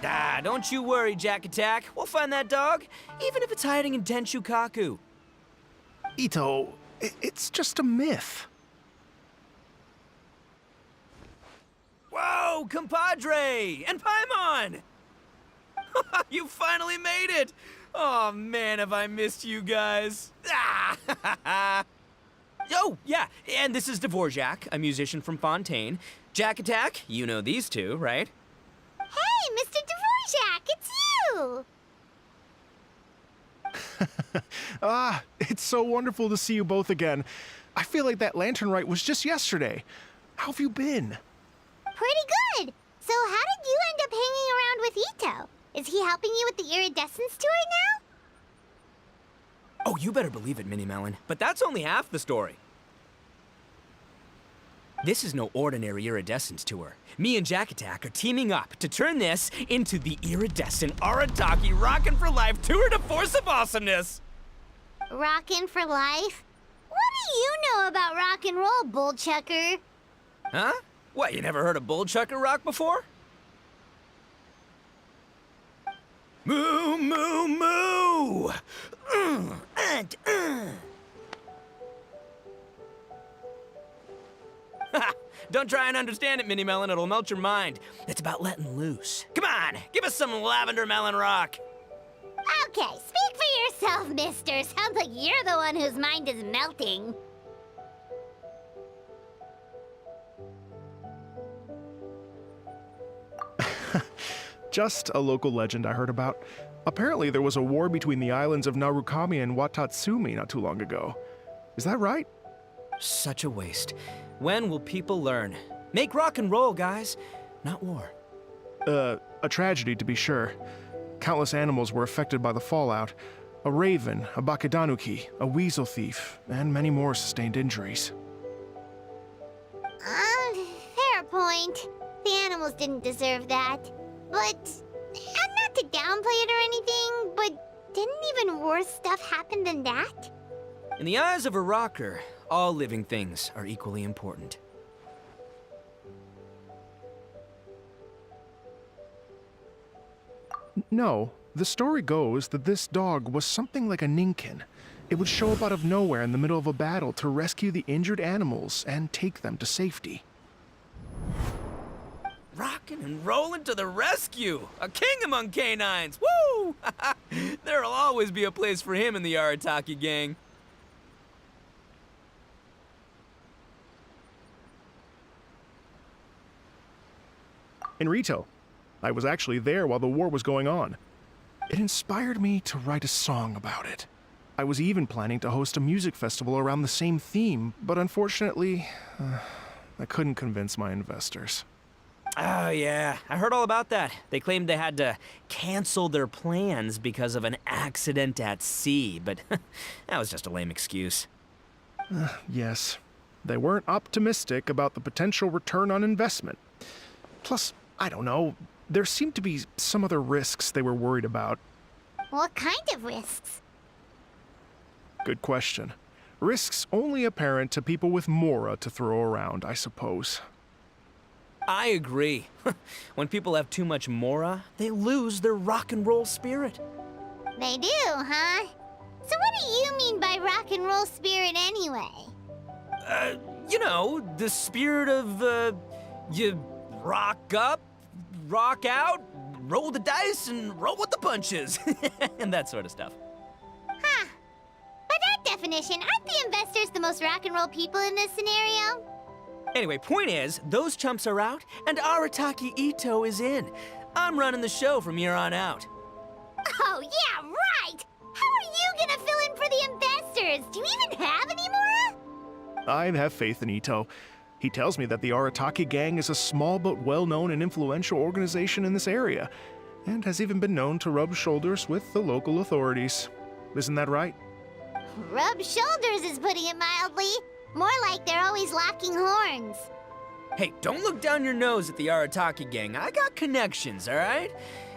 Ah, don't you worry, Jack Attack. We'll find that dog, even if it's hiding in Tenshukaku. Ito, it's just a myth. Whoa, compadre! And Paimon! You finally made it! Oh man, have I missed you guys. Oh, yeah, and this is Dvorak, a musician from Fontaine. Jack Attack, you know these two, right? Hey, Mr. Dvorak, it's you! It's so wonderful to see you both again. I feel like that lantern rite was just yesterday. How have you been? Pretty good. So how did you end up hanging around with Ito? Is he helping you with the Iridescence tour now? Oh, you better believe it, Minnie Melon. But that's only half the story. This is no ordinary Iridescence tour. Me and Jack Attack are teaming up to turn this into the Iridescent Arataki Rockin' for Life tour de force of awesomeness! Rockin' for life? What do you know about rock and roll, bullchucker? Huh? What, you never heard a bullchucker rock before? Moo, moo, moo! Don't try and understand it, Minnie Melon. It'll melt your mind. It's about letting loose. Come on, give us some lavender melon rock. Okay, speak for yourself, mister. Sounds like you're the one whose mind is melting. Just a local legend I heard about. Apparently there was a war between the islands of Narukami and Watatsumi not too long ago. Is that right? Such a waste. When will people learn? Make rock and roll, guys, not war. A tragedy to be sure. Countless animals were affected by the fallout. A raven, a bakedanuki, a weasel thief, and many more sustained injuries. Fair point. The animals didn't deserve that. But, and not to downplay it or anything, but didn't even worse stuff happen than that? In the eyes of a rocker, all living things are equally important. No, the story goes that this dog was something like a ninkin. It would show up out of nowhere in the middle of a battle to rescue the injured animals and take them to safety. Rockin' and rollin' to the rescue! A king among canines! Woo! There'll always be a place for him in the Arataki gang. Rito, I was actually there while the war was going on. It inspired me to write a song about it. I was even planning to host a music festival around the same theme, but unfortunately, I couldn't convince my investors. Oh, yeah. I heard all about that. They claimed they had to cancel their plans because of an accident at sea, but that was just a lame excuse. Yes. They weren't optimistic about the potential return on investment. Plus, I don't know, there seemed to be some other risks they were worried about. What kind of risks? Good question. Risks only apparent to people with mora to throw around, I suppose. I agree. When people have too much mora, they lose their rock and roll spirit. They do, huh? So what do you mean by rock and roll spirit anyway? You know, the spirit of, you rock up, rock out, roll the dice, and roll with the punches. And that sort of stuff. Huh. By that definition, aren't the investors the most rock and roll people in this scenario? Anyway, point is, those chumps are out, and Arataki Ito is in. I'm running the show from here on out. Oh, yeah, right! How are you gonna fill in for the investors? Do you even have any more? I have faith in Ito. He tells me that the Arataki gang is a small but well-known and influential organization in this area, and has even been known to rub shoulders with the local authorities. Isn't that right? Rub shoulders is putting it mildly. More like they're always locking horns. Hey, don't look down your nose at the Arataki gang. I got connections, all right?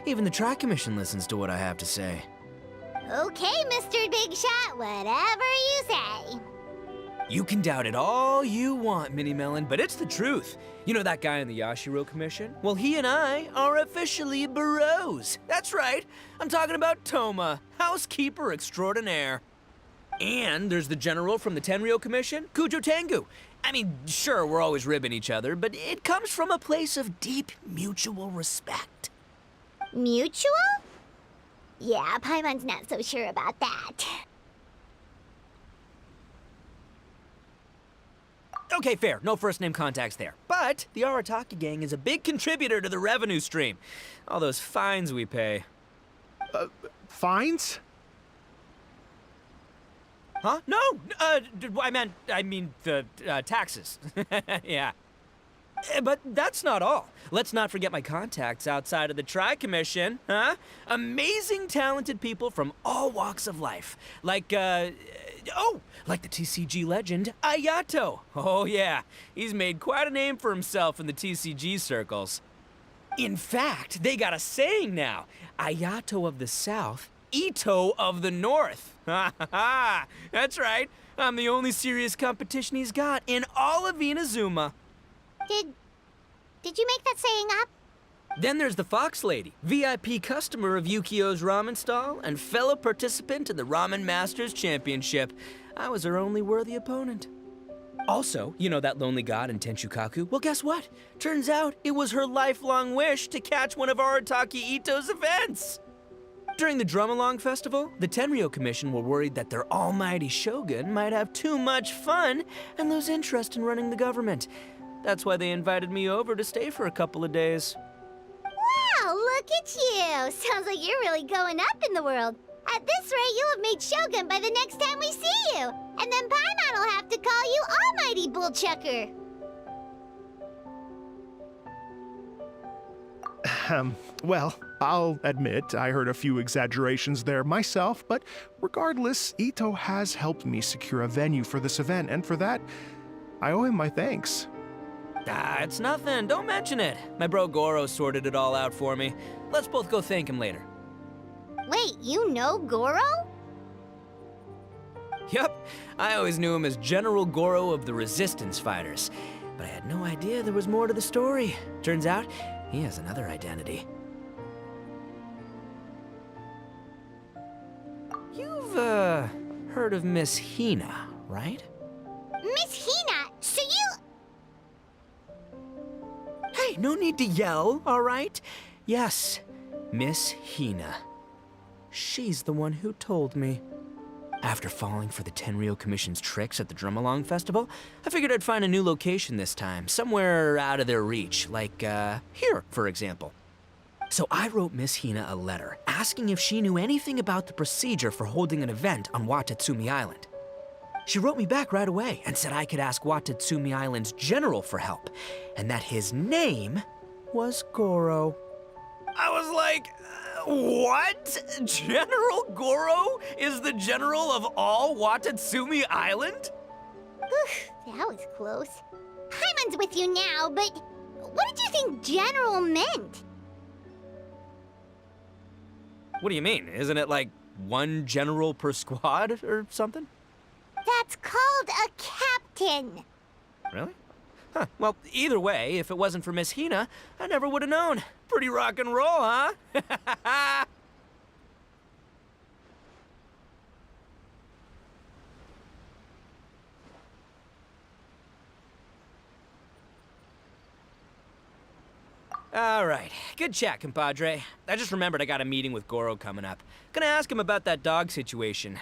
Even the Tri-Commission listens to what I have to say. Okay, Mr. Big Shot, whatever you say. You can doubt it all you want, Mini Melon, but it's the truth. You know that guy in the Yashiro Commission? Well, he and I are officially bros. That's right. I'm talking about Toma, housekeeper extraordinaire. And there's the general from the Tenryo Commission, Kujo Tengu. I mean, sure, we're always ribbing each other, but it comes from a place of deep mutual respect. Mutual? Yeah, Paimon's not so sure about that. Okay, fair. No first-name contacts there. But the Arataki gang is a big contributor to the revenue stream. All those fines we pay. Fines? Huh? No! I mean the taxes. Yeah. But that's not all. Let's not forget my contacts outside of the Tri-Commission, huh? Amazing, talented people from all walks of life. Like the TCG legend, Ayato. Oh yeah, he's made quite a name for himself in the TCG circles. In fact, they got a saying now. Ayato of the South, Ito of the North. Ha ha ha! That's right. I'm the only serious competition he's got in all of Inazuma. Did you make that saying up? Then there's the Fox Lady, VIP customer of Yukio's ramen stall and fellow participant in the Ramen Masters Championship. I was her only worthy opponent. Also, you know that lonely god in Tenchukaku? Well, guess what? Turns out it was her lifelong wish to catch one of Arataki Ito's events. During the Drum-Along Festival, the Tenryo Commission were worried that their almighty shogun might have too much fun and lose interest in running the government. That's why they invited me over to stay for a couple of days. Wow, look at you! Sounds like you're really going up in the world. At this rate, you'll have made Shogun by the next time we see you. And then Paimon will have to call you Almighty Bullchucker. Well, I'll admit I heard a few exaggerations there myself, but regardless, Ito has helped me secure a venue for this event, and for that, I owe him my thanks. Ah, it's nothing. Don't mention it. My bro Goro sorted it all out for me. Let's both go thank him later. Wait, you know Goro? Yup. I always knew him as General Goro of the Resistance Fighters. But I had no idea there was more to the story. Turns out, he has another identity. You've, heard of Miss Hina, right? Miss Hina, so you... Hey, no need to yell, all right? Yes, Miss Hina. She's the one who told me. After falling for the Tenryo Commission's tricks at the Drum-Along Festival, I figured I'd find a new location this time, somewhere out of their reach, like, here, for example. So I wrote Miss Hina a letter, asking if she knew anything about the procedure for holding an event on Watatsumi Island. She wrote me back right away and said I could ask Watatsumi Island's general for help, and that his name was Goro. I was like, what? General Goro is the general of all Watatsumi Island? That was close. Paimon's with you now, but what did you think general meant? What do you mean? Isn't it like one general per squad or something? That's called a captain. Really? Huh. Well, either way, if it wasn't for Miss Hina, I never would have known. Pretty rock and roll, huh? All right. Good chat, compadre. I just remembered I got a meeting with Goro coming up. Gonna ask him about that dog situation.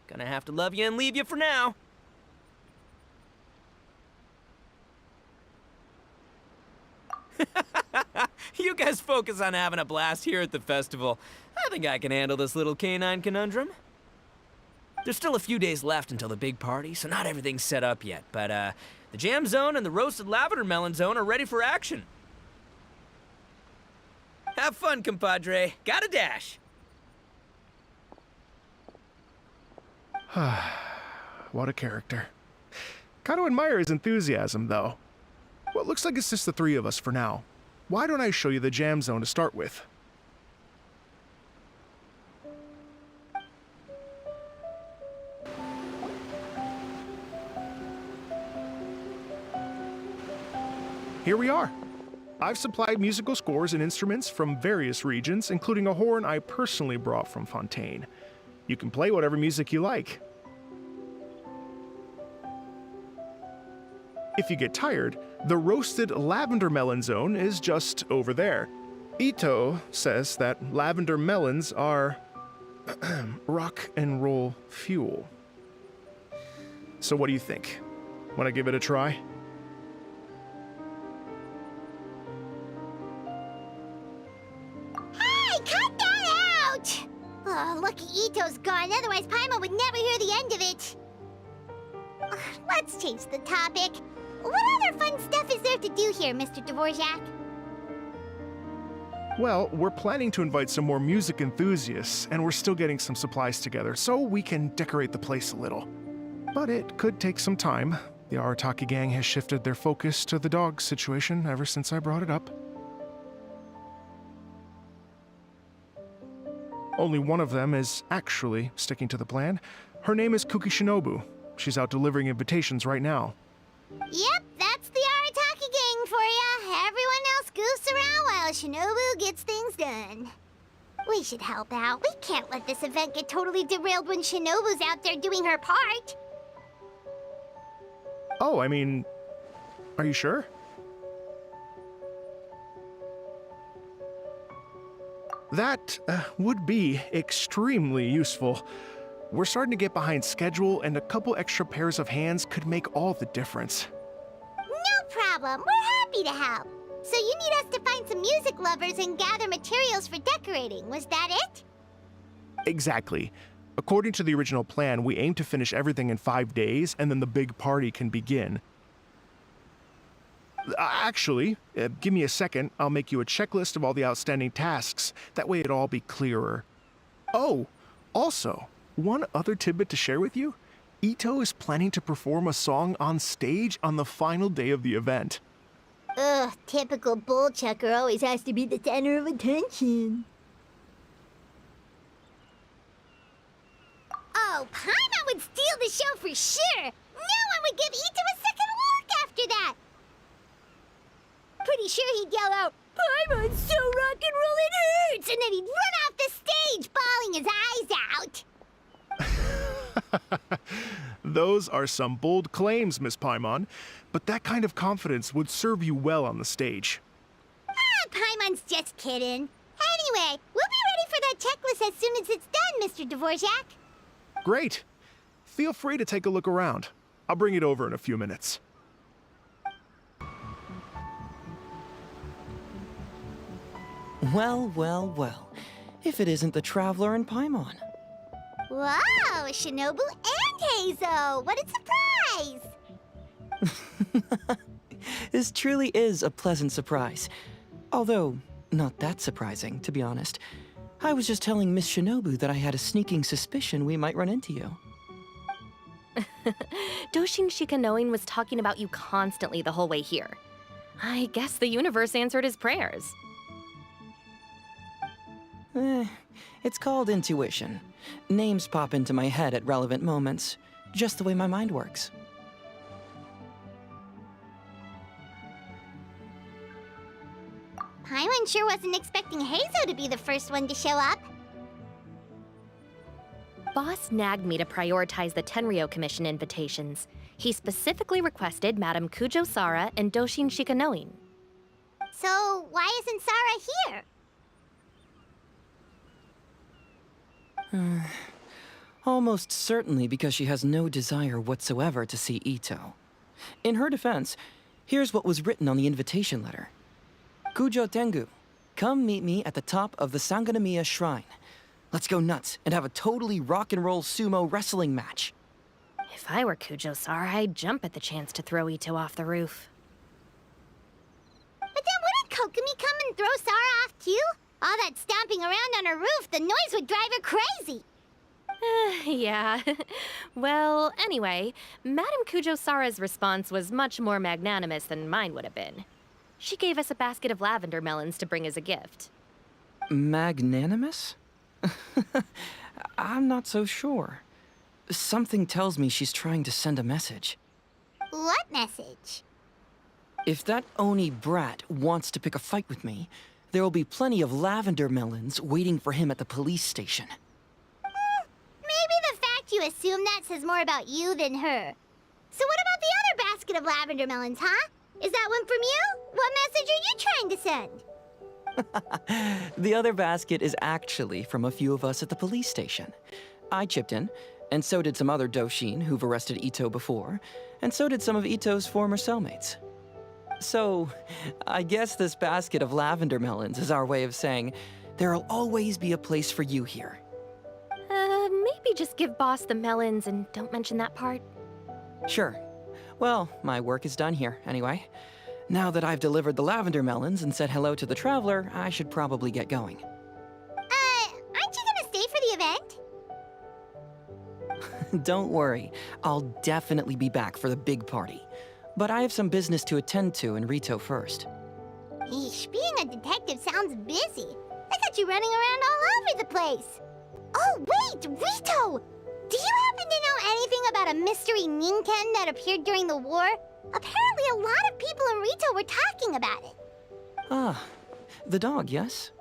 Gonna have to love you and leave you for now. You guys focus on having a blast here at the festival. I think I can handle this little canine conundrum. There's still a few days left until the big party, so not everything's set up yet, but the jam zone and the roasted lavender melon zone are ready for action. Have fun, compadre. Gotta dash. What a character. Kinda admire his enthusiasm, though. Well, it looks like it's just the three of us for now. Why don't I show you the jam zone to start with? here we are. I've supplied musical scores and instruments from various regions, including a horn I personally brought from Fontaine. You can play whatever music you like. If you get tired, the roasted lavender melon zone is just over there. Ito says that lavender melons are rock and roll fuel. So what do you think? Want to give it a try? Hey, cut that out! Oh, lucky Ito's gone, otherwise Paimon would never hear the end of it. Ugh, let's change the topic. What other fun stuff is there to do here, Mr. Dvorak? Well, we're planning to invite some more music enthusiasts, and we're still getting some supplies together so we can decorate the place a little. But it could take some time. The Arataki gang has shifted their focus to the dog situation ever since I brought it up. Only one of them is actually sticking to the plan. Her name is Kuki Shinobu. She's out delivering invitations right now. Yep, that's the Arataki gang for ya. Everyone else goofs around while Shinobu gets things done. We should help out. We can't let this event get totally derailed when Shinobu's out there doing her part. Oh, I mean, are you sure? That would be extremely useful. We're starting to get behind schedule, and a couple extra pairs of hands could make all the difference. No problem. We're happy to help. So you need us to find some music lovers and gather materials for decorating. Was that it? Exactly. According to the original plan, we aim to finish everything in 5 days, and then the big party can begin. Actually, give me a second. I'll make you a checklist of all the outstanding tasks. That way it'll all be clearer. Oh, also, one other tidbit to share with you. Ito is planning to perform a song on stage on the final day of the event. Ugh, typical bullchucker always has to be the center of attention. Oh, Paimon would steal the show for sure! No one would give Ito a second look after that! Pretty sure he'd yell out, "Paimon's so rock and roll it hurts!" And then he'd run off the stage, bawling his eyes out. Those are some bold claims, Miss Paimon, but that kind of confidence would serve you well on the stage. Ah, Paimon's just kidding. Anyway, we'll be ready for that checklist as soon as it's done, Mr. Dvorak. Great. Feel free to take a look around. I'll bring it over in a few minutes. Well, well, well. If it isn't the Traveler and Paimon. Wow, Shinobu and Heizo! What a surprise! This truly is a pleasant surprise. Although, not that surprising, to be honest. I was just telling Miss Shinobu that I had a sneaking suspicion we might run into you. Doshin Shikanoin was talking about you constantly the whole way here. I guess the universe answered his prayers. It's called intuition. Names pop into my head at relevant moments, just the way my mind works. Paimon sure wasn't expecting Heizo to be the first one to show up. Boss nagged me to prioritize the Tenryo Commission invitations. He specifically requested Madame Kujo Sara and Doshin Shikanoin. So, why isn't Sara here? Almost certainly because she has no desire whatsoever to see Ito. In her defense, here's what was written on the invitation letter. Kujo Tengu, come meet me at the top of the Sangonomiya Shrine. Let's go nuts and have a totally rock and roll sumo wrestling match. If I were Kujo Sara, I'd jump at the chance to throw Ito off the roof. But then wouldn't Kokomi come and throw Sara off too? All that stomping around on her roof, the noise would drive her crazy. Yeah. Well, anyway, Madame Kujo Sara's response was much more magnanimous than mine would have been. She gave us a basket of lavender melons to bring as a gift. Magnanimous? I'm not so sure. Something tells me she's trying to send a message. What message? If that Oni brat wants to pick a fight with me, there will be plenty of lavender melons waiting for him at the police station. Maybe the fact you assume that says more about you than her. So what about the other basket of lavender melons, huh? Is that one from you? What message are you trying to send? The other basket is actually from a few of us at the police station. I chipped in, and so did some other Doshin who've arrested Ito before, and so did some of Ito's former cellmates. So, I guess this basket of lavender melons is our way of saying, there'll always be a place for you here. Maybe just give Boss the melons and don't mention that part. Sure. Well, my work is done here, anyway. Now that I've delivered the lavender melons and said hello to the traveler, I should probably get going. Aren't you gonna stay for the event? Don't worry, I'll definitely be back for the big party. But I have some business to attend to in Rito first. Eesh, being a detective sounds busy. I got you running around all over the place. Oh, wait, Rito! Do you happen to know anything about a mystery Ninken that appeared during the war? Apparently a lot of people in Rito were talking about it. Ah, the dog, yes?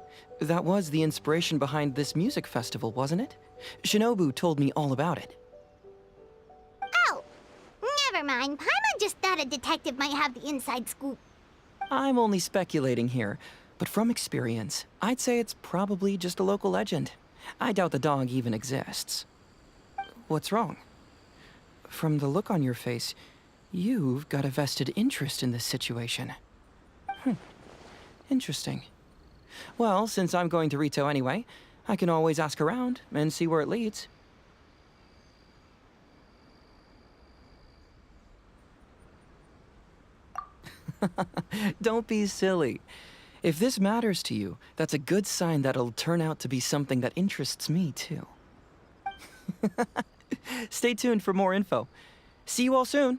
That was the inspiration behind this music festival, wasn't it? Shinobu told me all about it. Oh, never mind. Paimon just thought a detective might have the inside scoop. I'm only speculating here, but from experience, I'd say it's probably just a local legend. I doubt the dog even exists. What's wrong? From the look on your face, you've got a vested interest in this situation. Interesting. Well, since I'm going to Rito anyway, I can always ask around and see where it leads. Don't be silly. If this matters to you, that's a good sign that it'll turn out to be something that interests me, too. Stay tuned for more info. See you all soon.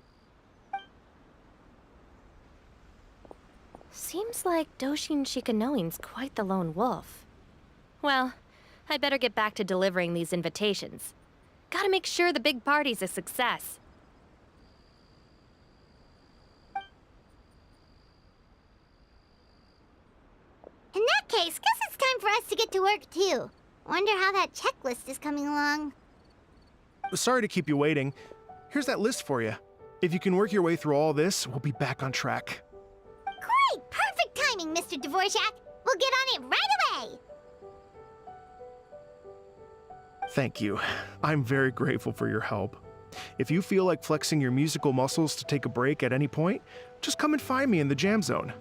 Seems like Doshin Shikanoin's quite the lone wolf. Well, I'd better get back to delivering these invitations. Gotta make sure the big party's a success. In that case, guess it's time for us to get to work, too. Wonder how that checklist is coming along. Sorry to keep you waiting. Here's that list for you. If you can work your way through all this, we'll be back on track. Great! Perfect timing, Mr. Dvorak. We'll get on it right away! Thank you. I'm very grateful for your help. If you feel like flexing your musical muscles to take a break at any point, just come and find me in the jam zone.